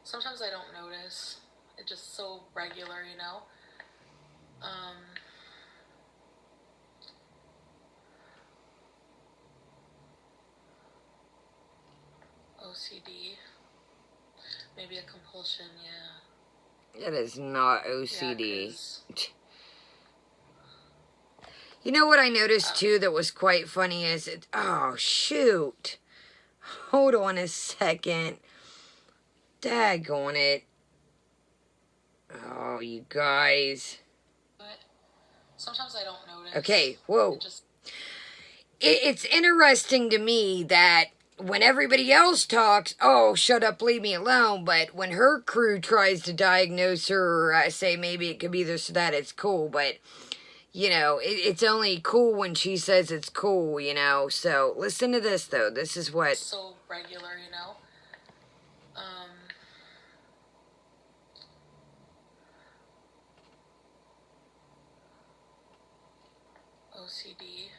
Speaker 3: Sometimes I don't notice. It's just so regular, you know? OCD. Maybe a compulsion, yeah.
Speaker 1: It is not OCD.
Speaker 3: Yeah, 'cause
Speaker 1: You know what I noticed too that was quite funny is oh shoot. Hold on a second. Daggone it. Oh, you guys.
Speaker 3: but sometimes I don't notice.
Speaker 1: Okay, whoa.
Speaker 3: It just,
Speaker 1: It's interesting to me that when everybody else talks, oh, shut up, leave me alone. But when her crew tries to diagnose her or say maybe it could be this or that, it's cool. But, you know, it's only cool when she says it's cool, you know. So listen to this, though. This is what...
Speaker 3: so regular, you know? OCD.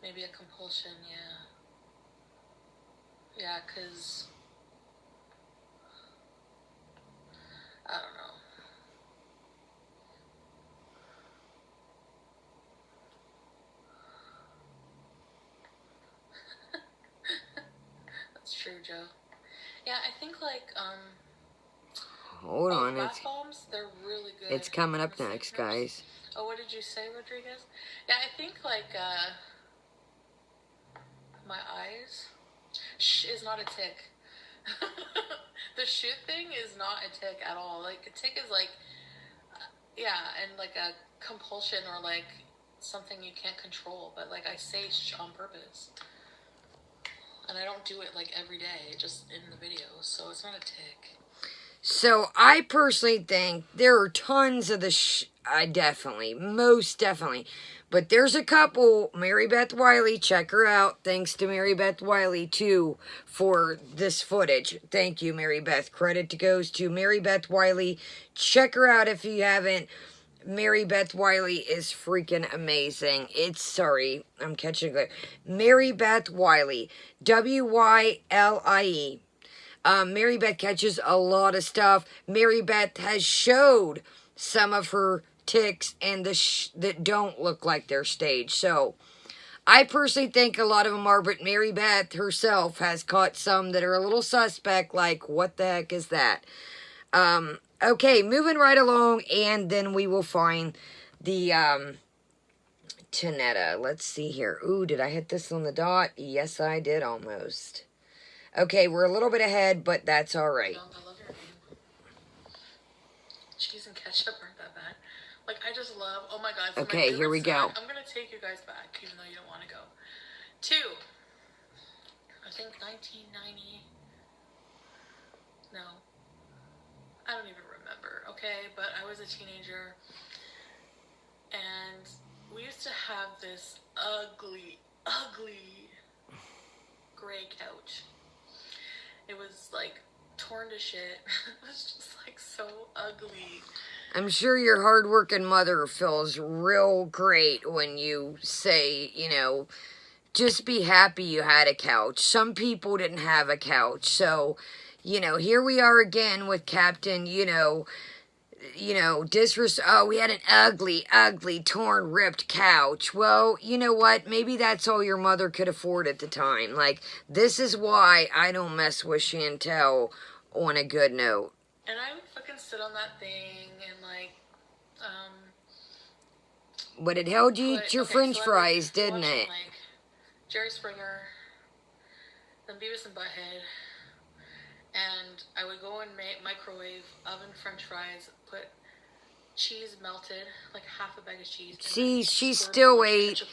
Speaker 3: Maybe a compulsion, yeah. Yeah, 'cause I don't know. That's true, Joe. Yeah, I think like
Speaker 1: Hold on.
Speaker 3: bath bombs, they're really good.
Speaker 1: It's coming up
Speaker 3: for
Speaker 1: next,
Speaker 3: sickness.
Speaker 1: guys.
Speaker 3: Oh, what did you say, Rodriguez? Yeah, I think like my eyes. Shh is not a tic. The shoot thing is not a tic at all. Like a tic is like, yeah, and like a compulsion or like something you can't control. But like I say shh on purpose, and I don't do it like every day, just in the videos. So it's not a tic.
Speaker 1: So I personally think there are tons of the definitely, most definitely. But there's a couple, Mary Beth Wiley, check her out. Thanks to Mary Beth Wiley, too, for this footage. Thank you, Mary Beth. Credit goes to Mary Beth Wiley. Check her out if you haven't. Mary Beth Wiley is freaking amazing. Sorry, I'm catching it. Mary Beth Wiley. W-Y-L-I-E. Mary Beth catches a lot of stuff. Mary Beth has showed some of her tics and that don't look like they're staged. So, I personally think a lot of them are, but Mary Beth herself has caught some that are a little suspect, like, what the heck is that? Okay, moving right along, and then we will find the, Tonetta. Let's see here. Ooh, did I hit this on the dot? Yes, I did almost. Okay, we're a little bit ahead, but that's all right.
Speaker 3: I love your name. Cheese and ketchup aren't that bad. Like, I just love, oh my God.
Speaker 1: Okay, here we go.
Speaker 3: I'm going to take you guys back, even though you don't want to go. To, I think 1990. No. I don't even remember, okay? But I was a teenager. And we used to have this ugly gray couch. It was like torn to shit. It was just like so ugly.
Speaker 1: I'm sure your hardworking mother feels real great when you say, you know, just be happy you had a couch. Some people didn't have a couch. So, you know, here we are again with Captain, we had an ugly, torn, ripped couch. Well, you know what? Maybe that's all your mother could afford at the time. Like, this is why I don't mess with Chantel on a good note.
Speaker 3: And I would fucking sit on that thing and, like,
Speaker 1: But it held you eat your french fries, didn't it?
Speaker 3: Like, Jerry Springer, then Beavis and Butthead, and I would go and microwave oven french fries, put cheese melted, like half a bag of cheese.
Speaker 1: See, she still ate.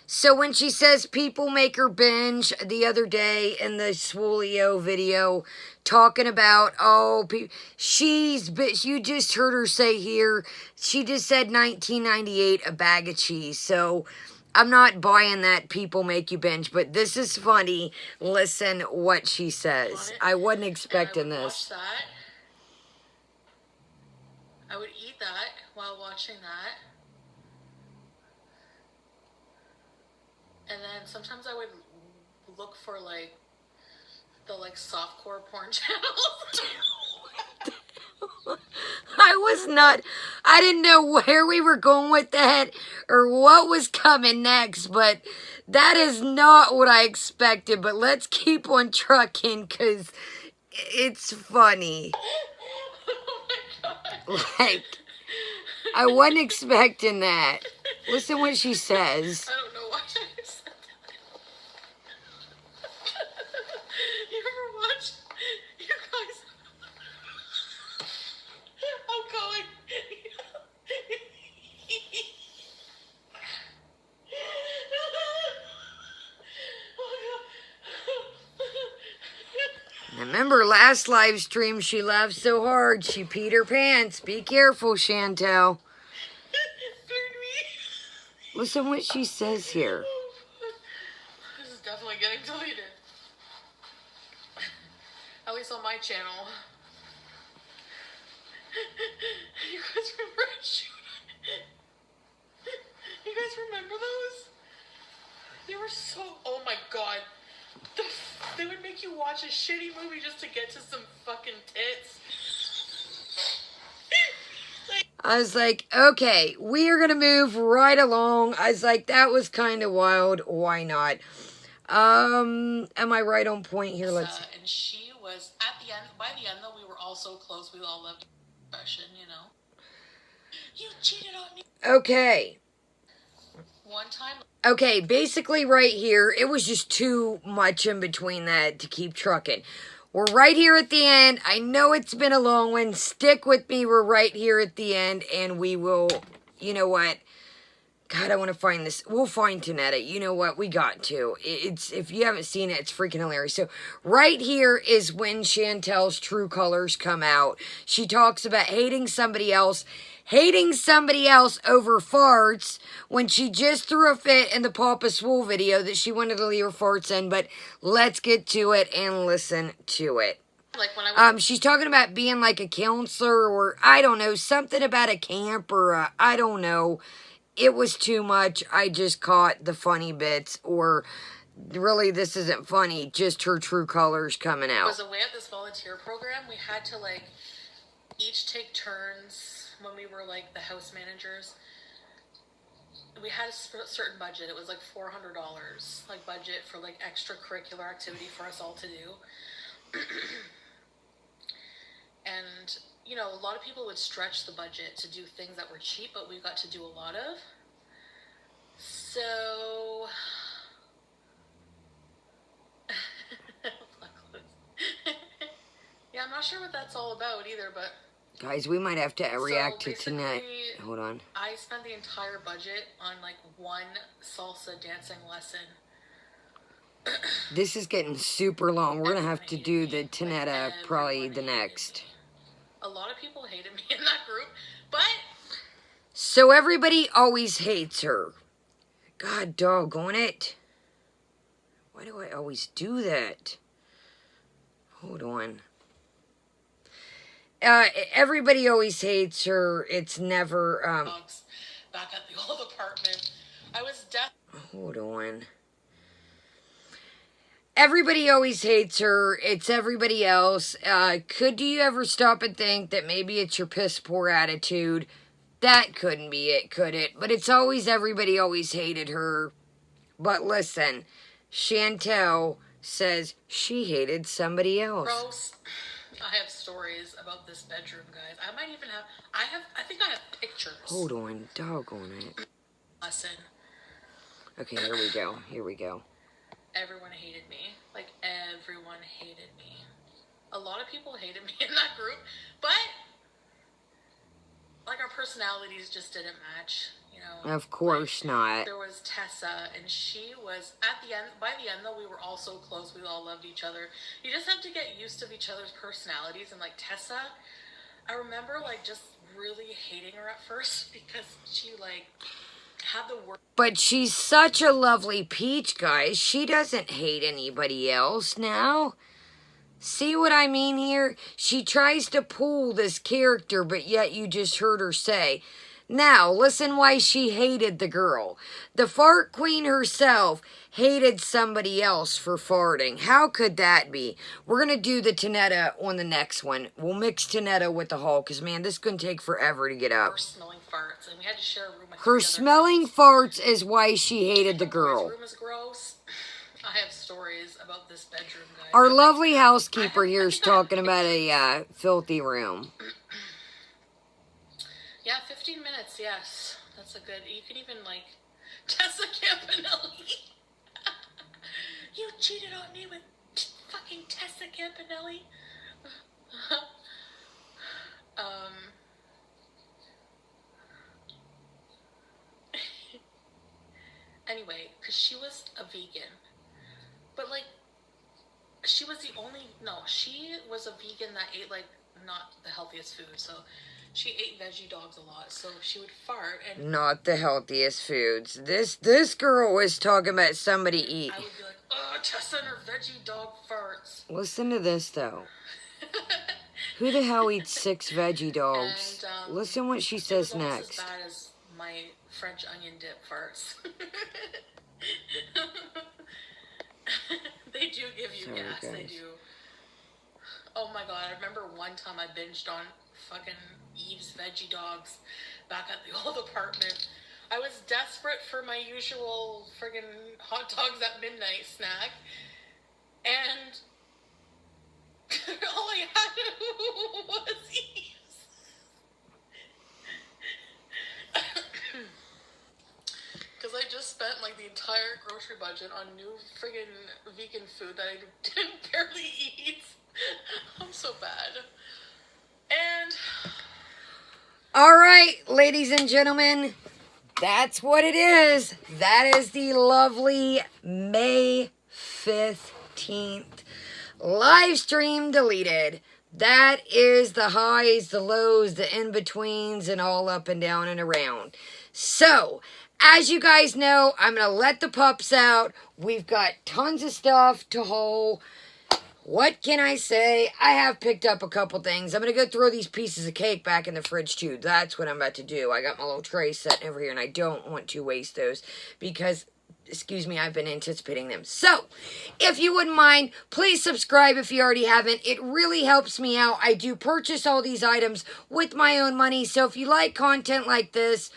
Speaker 1: So when she says people make her binge the other day in the Swoolio video, talking about, you just heard her say here, she just said 1998, a bag of cheese. So I'm not buying that people make you binge, but this is funny. Listen what she says. I wasn't expecting this.
Speaker 3: Watch that. I would eat that while watching that. And then sometimes I would look for, like, the, like, softcore porn channels.
Speaker 1: I didn't know where we were going with that or what was coming next, but that is not what I expected. But let's keep on trucking because it's funny.
Speaker 3: Oh my God.
Speaker 1: Like, I wasn't expecting that. Listen what she says.
Speaker 3: I don't know why I said that. You ever watch, you guys, I'm going.
Speaker 1: Remember last live stream, she laughed so hard, she peed her pants. Be careful, Chantel. Listen what she says here.
Speaker 3: This is definitely getting deleted. At least on my channel. You guys remember You guys remember those? They were so... Oh my God. They would make you watch a shitty movie just to get to some fucking tits.
Speaker 1: I was like, okay, we are going to move right along. I was like, that was kind of wild. Why not? Am I right on point here? Let's.
Speaker 3: And she was, at the end, by the end though, we were all so close. We all loved depression, you know. You cheated on me.
Speaker 1: Okay.
Speaker 3: One time.
Speaker 1: Okay, basically right here, it was just too much in between that to keep trucking. We're right here at the end. I know it's been a long one. Stick with me. We're right here at the end, and we will, you know what, God, I want to find this. We'll find Tonetta. You know what? We got to. It's, if you haven't seen it, it's freaking hilarious. So right here is when Chantel's true colors come out. She talks about hating somebody else over farts when she just threw a fit in the Papa Swole video that she wanted to leave her farts in. But let's get to it and listen to it.
Speaker 3: Like when I
Speaker 1: She's talking about being like a counselor, or I don't know, something about a camp, or I don't know. It was too much. I just caught the funny bits, or really this isn't funny, just her true colors coming out.
Speaker 3: was away at this volunteer program, we had to like each take turns when we were like the house managers. We had a certain budget. It was like $400 like budget for like extracurricular activity for us all to do. And, you know, a lot of people would stretch the budget to do things that were cheap, but we got to do a lot of. So, yeah, I'm not sure what that's all about either, but...
Speaker 1: Guys, we might have to react to
Speaker 3: basically,
Speaker 1: tonight. Hold on.
Speaker 3: I spent the entire budget on, like, one salsa dancing lesson.
Speaker 1: This is getting super long. We're going to have to do the Tonetta probably the next.
Speaker 3: A lot of people hated me in that group, but...
Speaker 1: So everybody always hates her. God doggone it. Why do I always do that? Hold on. Everybody always hates her. It's never...
Speaker 3: Back at the old apartment. I was
Speaker 1: Hold on. Everybody always hates her. It's everybody else. Could you ever stop and think that maybe it's your piss poor attitude? That couldn't be it, could it? But it's always everybody always hated her. But listen, Chantel says she hated somebody else.
Speaker 3: Gross. I have stories about this bedroom, guys. I might even have... I think I have pictures.
Speaker 1: Hold on. Doggone it.
Speaker 3: Lesson.
Speaker 1: Okay, here we go. Here we go.
Speaker 3: Everyone hated me. Like, everyone hated me. A lot of people hated me in that group, but, like, our personalities just didn't match, you know.
Speaker 1: Of course not.
Speaker 3: There was Tessa, and she was, at the end, by the end, though, we were all so close, we all loved each other. You just have to get used to each other's personalities, and, like, Tessa, I remember, like, just really hating her at first, because she, like... had the word.
Speaker 1: But she's such a lovely peach, guys. She doesn't hate anybody else now. See what I mean here? She tries to pull this character, but yet you just heard her say. Now, listen why she hated the girl. The fart queen herself hated somebody else for farting. How could that be? We're going to do the Tonetta on the next one. We'll mix Tonetta with the haul, because, man, this is going to take forever to get up.
Speaker 3: Her smelling farts, and we had to share a room with
Speaker 1: Her smelling farts is why she hated the girl.
Speaker 3: The room is gross. I have stories about this bedroom, guys.
Speaker 1: Our lovely housekeeper here is talking about a filthy room.
Speaker 3: Yeah, 15 minutes, yes. That's a good... You can even, like... Tessa Campanelli. You cheated on me with fucking Tessa Campanelli. Anyway, because she was a vegan. But, like, she was the only... No, she was a vegan that ate, like, not the healthiest food, so... She ate veggie dogs a lot, so she would fart and...
Speaker 1: Not the healthiest foods. This girl was talking about somebody eat.
Speaker 3: I would be like, oh, Tessa and her veggie dog farts.
Speaker 1: Listen to this, though. Who the hell eats 6 veggie dogs?
Speaker 3: And,
Speaker 1: listen what she says
Speaker 3: it was
Speaker 1: next.
Speaker 3: as bad as my French onion dip farts. They do give you gas,
Speaker 1: guys.
Speaker 3: they do. Oh my god, I remember one time I binged on fucking Eve's veggie dogs back at the old apartment. I was desperate for my usual friggin' hot dogs at midnight snack, and all I had was Eve's. Because I just spent like the entire grocery budget on new friggin' vegan food that I didn't barely eat. I'm so bad. And...
Speaker 1: All right, ladies and gentlemen, That's what it is. That is the lovely May 15th live stream deleted. That is the highs, the lows, the in-betweens, and all up and down and around. So, as you guys know, I'm going to let the pups out. We've got tons of stuff to haul. What can I say? I have picked up a couple things. I'm going to go throw these pieces of cake back in the fridge too. That's what I'm about to do. I got my little tray set over here and I don't want to waste those because, excuse me, I've been anticipating them. So, if you wouldn't mind, please subscribe if you already haven't. It really helps me out. I do purchase all these items with my own money. So, if you like content like this,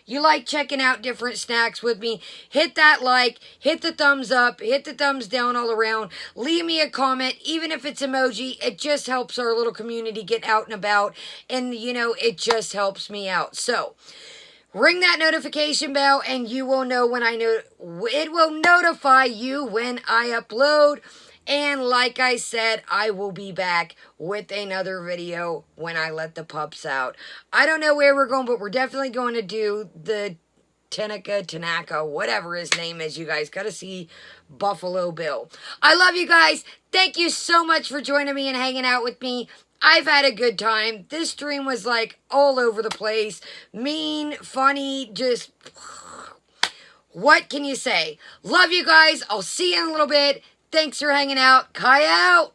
Speaker 1: you like checking out different snacks with me, hit that like, hit the thumbs up, hit the thumbs down all around. Leave me a comment, even if it's emoji. It just helps our little community get out and about. And, you know, it just helps me out. So, ring that notification bell and you will know when it will notify you when I upload. And like I said, I will be back with another video when I let the pups out. I don't know where we're going, but we're definitely going to do the Tonetta, whatever his name is. You guys got to see Buffalo Bill. I love you guys. Thank you so much for joining me and hanging out with me. I've had a good time. This stream was like all over the place. Mean, funny, just... what can you say? Love you guys. I'll see you in a little bit. Thanks for hanging out. Kai out.